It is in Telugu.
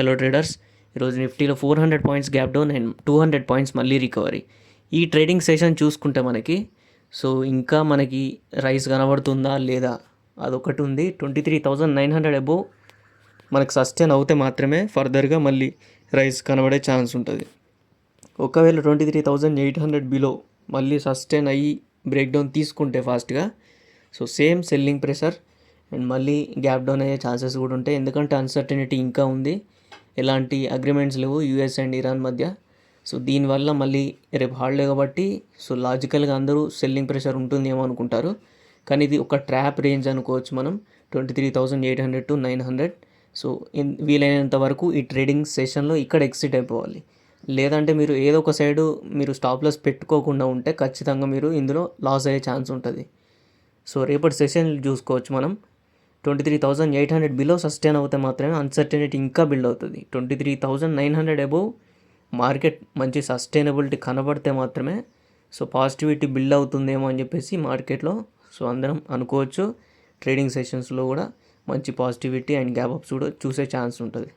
హలో ట్రేడర్స్, ఈరోజు నిఫ్టీలో 400 points gap down and 200 points మళ్ళీ రికవరీ. ఈ ట్రేడింగ్ సెషన్ చూసుకుంటే ఇంకా మనకి రైస్ కనబడుతుందా లేదా అదొకటి ఉంది. 23,900 అబోవ్ మనకు సస్టైన్ అవుతే మాత్రమే ఫర్దర్గా మళ్ళీ రైస్ కనబడే ఛాన్స్ ఉంటుంది. ఒకవేళ 23,800 బిలో మళ్ళీ సస్టైన్ అయ్యి బ్రేక్ డౌన్ తీసుకుంటే ఫాస్ట్గా, సేమ్ సెల్లింగ్ ప్రెషర్ అండ్ మళ్ళీ గ్యాప్ డౌన్ అయ్యే ఛాన్సెస్ కూడా ఉంటాయి. ఎందుకంటే అన్సర్టనిటీ ఇంకా ఉంది, ఎలాంటి అగ్రిమెంట్స్ లేవు యూఎస్ అండ్ ఇరాన్ మధ్య. దీనివల్ల మళ్ళీ రేపు హాలిడే కాబట్టి లాజికల్గా అందరూ సెల్లింగ్ ప్రెషర్ ఉంటుందేమో అనుకుంటారు. కానీ ఇది ఒక ట్రాప్ రేంజ్ అనుకోవచ్చు మనం, 23,800 to 900. వీలైనంత వరకు ఈ ట్రేడింగ్ సెషన్లో ఇక్కడ ఎగ్జిట్ అయిపోవాలి. లేదంటే మీరు ఏదో ఒక సైడు మీరు స్టాప్ లాస్ పెట్టుకోకుండా ఉంటే ఖచ్చితంగా మీరు ఇందులో లాస్ అయ్యే ఛాన్స్ ఉంటుంది. రేపటి సెషన్ చూసుకోవచ్చు మనం. 23,800 బిలో సస్టైన్ అవుతే మాత్రమే అన్సర్టనిటీ ఇంకా బిల్డ్ అవుతుంది. 23,900 అబోవ్ మార్కెట్ మంచి సస్టైనబిలిటీ కనబడితే మాత్రమే పాజిటివిటీ బిల్డ్ అవుతుందేమో అని చెప్పేసి మార్కెట్లో అందరం అనుకోవచ్చు. ట్రేడింగ్ సెషన్స్లో కూడా మంచి పాజిటివిటీ అండ్ గ్యాప్ అప్స్ కూడా చూసే ఛాన్స్ ఉంటుంది.